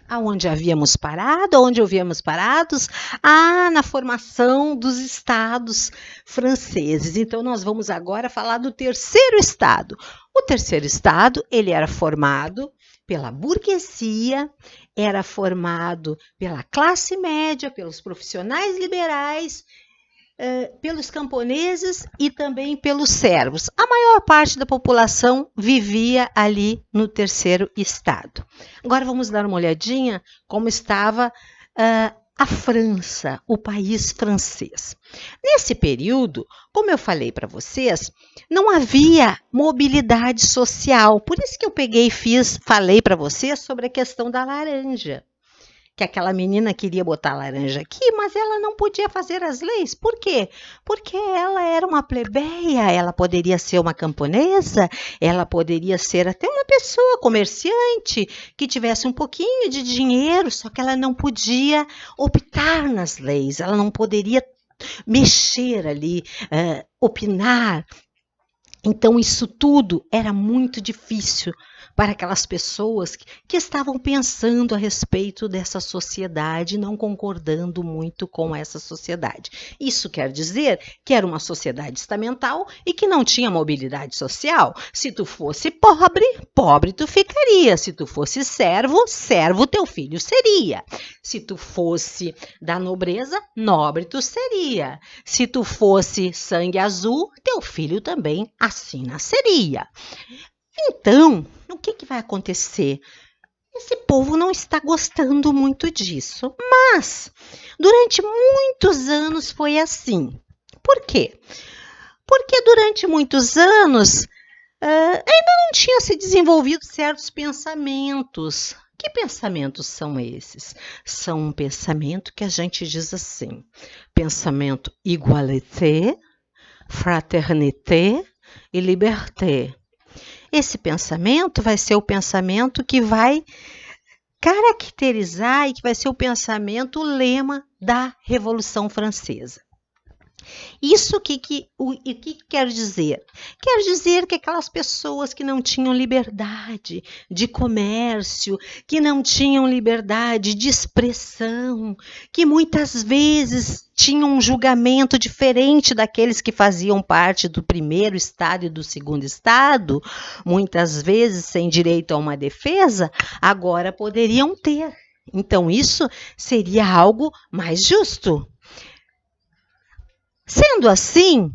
Aonde havíamos parado? Onde havíamos parados? Ah, na formação dos estados franceses. Então, nós vamos agora falar do terceiro estado. O terceiro estado, ele era formado pela burguesia, era formado pela classe média, pelos profissionais liberais, pelos camponeses e também pelos servos. A maior parte da população vivia ali no terceiro estado. Agora vamos dar uma olhadinha como estava a França, o país francês. Nesse período, como eu falei para vocês, não havia mobilidade social. Por isso que eu peguei e falei para vocês sobre a questão da laranja. Que aquela menina queria botar laranja aqui, mas ela não podia fazer as leis. Por quê? Porque ela era uma plebeia, ela poderia ser uma camponesa, ela poderia ser até uma pessoa comerciante que tivesse um pouquinho de dinheiro, só que ela não podia optar nas leis, ela não poderia mexer ali, opinar. Então, isso tudo era muito difícil para aquelas pessoas que estavam pensando a respeito dessa sociedade, não concordando muito com essa sociedade. Isso quer dizer que era uma sociedade estamental e que não tinha mobilidade social. Se tu fosse pobre, pobre tu ficaria. Se tu fosse servo, servo teu filho seria. Se tu fosse da nobreza, nobre tu seria. Se tu fosse sangue azul, teu filho também assim nasceria. Então, o que vai acontecer? Esse povo não está gostando muito disso, mas durante muitos anos foi assim. Por quê? Porque durante muitos anos ainda não tinha se desenvolvido certos pensamentos. Que pensamentos são esses? São um pensamento que a gente diz assim, pensamento igualité, fraternité e liberté. Esse pensamento vai ser o pensamento que vai caracterizar e que vai ser o pensamento, o lema da Revolução Francesa. Isso o que quer dizer? Quer dizer que aquelas pessoas que não tinham liberdade de comércio, que não tinham liberdade de expressão, que muitas vezes tinham um julgamento diferente daqueles que faziam parte do primeiro estado e do segundo estado, muitas vezes sem direito a uma defesa, agora poderiam ter. Então, isso seria algo mais justo. Sendo assim,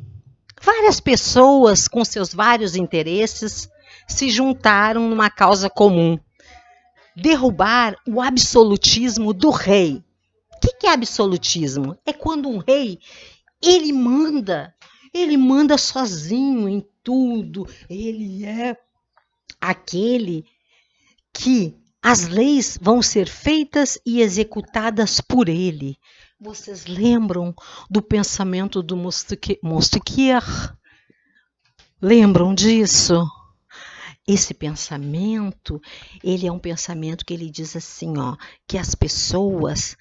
várias pessoas com seus vários interesses se juntaram numa causa comum: derrubar o absolutismo do rei. O que é absolutismo? É quando um rei, ele manda sozinho em tudo, ele é aquele que as leis vão ser feitas e executadas por ele. Vocês lembram do pensamento do Montesquieu? Lembram disso? Esse pensamento, ele é um pensamento que ele diz assim, que as pessoas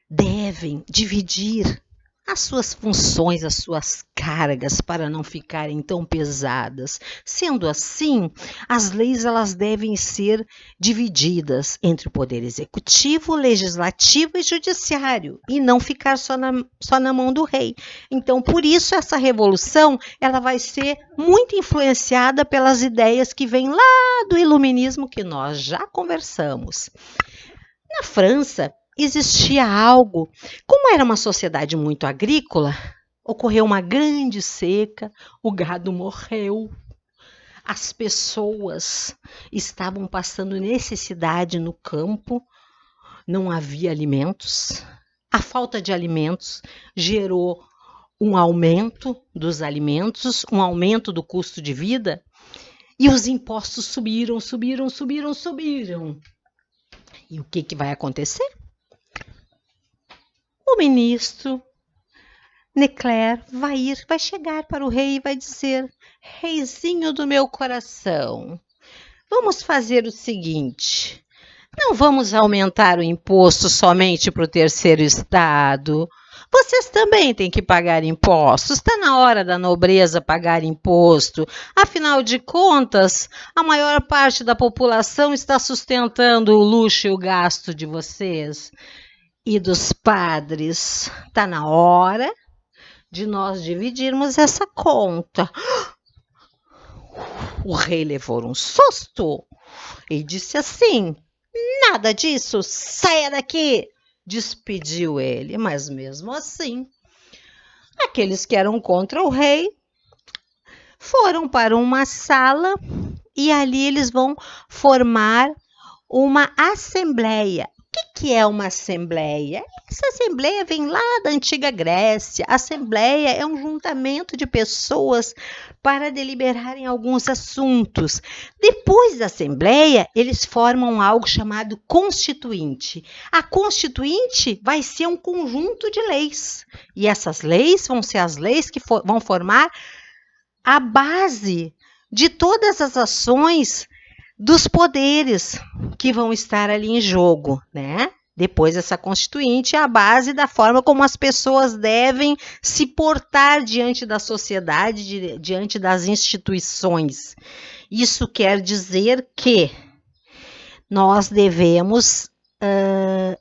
devem dividir as suas funções, as suas cargas, para não ficarem tão pesadas. Sendo assim, as leis elas devem ser divididas entre o poder executivo, legislativo e judiciário, e não ficar só na mão do rei. Então, por isso, essa revolução ela vai ser muito influenciada pelas ideias que vêm lá do iluminismo que nós já conversamos. Na França, existia algo, como era uma sociedade muito agrícola, ocorreu uma grande seca, o gado morreu, as pessoas estavam passando necessidade no campo, não havia alimentos, a falta de alimentos gerou um aumento dos alimentos, um aumento do custo de vida, e os impostos subiram. E o que vai acontecer? O ministro Leclerc vai chegar para o rei e vai dizer: reizinho do meu coração, vamos fazer o seguinte, não vamos aumentar o imposto somente para o terceiro estado, Vocês também têm que pagar impostos. Está na hora da nobreza pagar imposto. Afinal de contas, a maior parte da população está sustentando o luxo e o gasto de vocês e dos padres. Está na hora de nós dividirmos essa conta. O rei levou um susto e disse assim: nada disso, saia daqui! Despediu ele, mas mesmo assim, aqueles que eram contra o rei foram para uma sala e ali eles vão formar uma assembleia. O que é uma assembleia? Essa assembleia vem lá da antiga Grécia. A assembleia é um juntamento de pessoas para deliberarem alguns assuntos. Depois da assembleia, eles formam algo chamado constituinte. A constituinte vai ser um conjunto de leis. E essas leis vão ser as leis que vão formar a base de todas as ações dos poderes que vão estar ali em jogo, né? Depois essa constituinte é a base da forma como as pessoas devem se portar diante da sociedade, diante das instituições. Isso quer dizer que nós devemos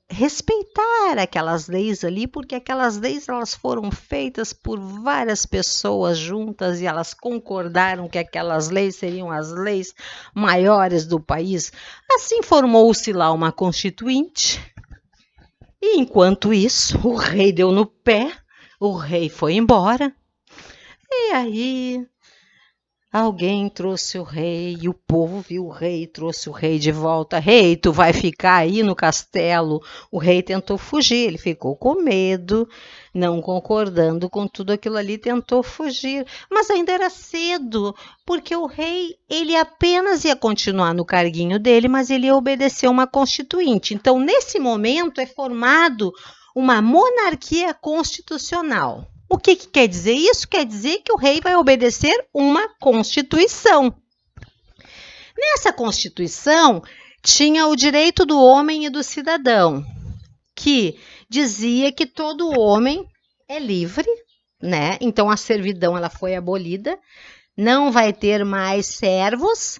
respeitar aquelas leis ali, porque aquelas leis elas foram feitas por várias pessoas juntas e elas concordaram que aquelas leis seriam as leis maiores do país. Assim formou-se lá uma constituinte. E enquanto isso, o rei deu no pé, o rei foi embora. E aí alguém trouxe o rei e o povo viu o rei, trouxe o rei de volta. Rei, tu vai ficar aí no castelo? O rei tentou fugir, ele ficou com medo, não concordando com tudo aquilo ali, tentou fugir. Mas ainda era cedo, porque o rei, ele apenas ia continuar no carguinho dele, mas ele ia obedecer uma constituinte. Então, nesse momento, é formado uma monarquia constitucional. O que quer dizer isso? Quer dizer que o rei vai obedecer uma constituição. Nessa constituição, tinha o direito do homem e do cidadão, que dizia que todo homem é livre, né? Então a servidão ela foi abolida, não vai ter mais servos.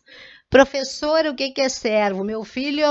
Professor, o que é servo? Meu filho,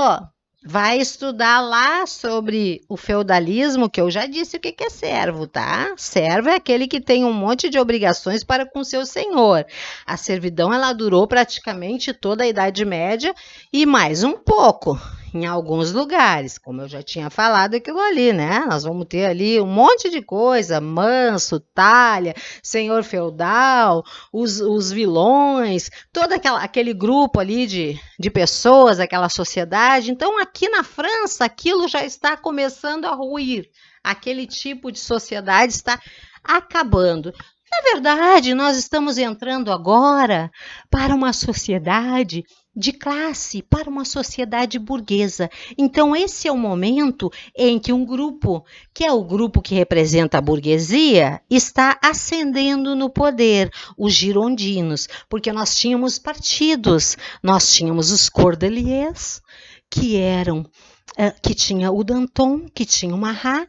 vai estudar lá sobre o feudalismo, que eu já disse o que é servo, tá? Servo é aquele que tem um monte de obrigações para com seu senhor. A servidão, ela durou praticamente toda a Idade Média e mais um pouco em alguns lugares, como eu já tinha falado aquilo ali, né? Nós vamos ter ali um monte de coisa, manso, talha, senhor feudal, os vilões, todo aquele grupo ali de pessoas, aquela sociedade. Então, aqui na França, aquilo já está começando a ruir. Aquele tipo de sociedade está acabando. Na verdade, nós estamos entrando agora para uma sociedade de classe, para uma sociedade burguesa. Então, esse é o momento em que um grupo, que é o grupo que representa a burguesia, está ascendendo no poder, os girondinos, porque nós tínhamos partidos, nós tínhamos os cordeliers, que tinha o Danton, que tinha o Marat.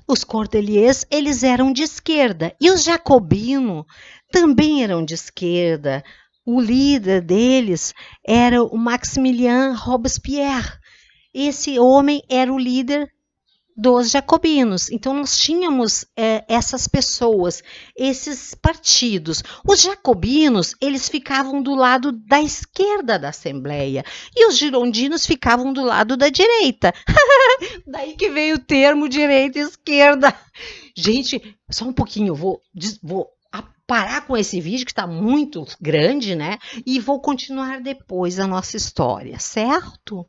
Os cordeliers, eles eram de esquerda, e os jacobinos também eram de esquerda. O líder deles era o Maximilien Robespierre. Esse homem era o líder dos jacobinos. Então, nós tínhamos essas pessoas, esses partidos. Os jacobinos, eles ficavam do lado da esquerda da Assembleia e os girondinos ficavam do lado da direita. Daí que veio o termo direita e esquerda. Gente, só um pouquinho, eu vou parar com esse vídeo que está muito grande, né? E vou continuar depois a nossa história, certo?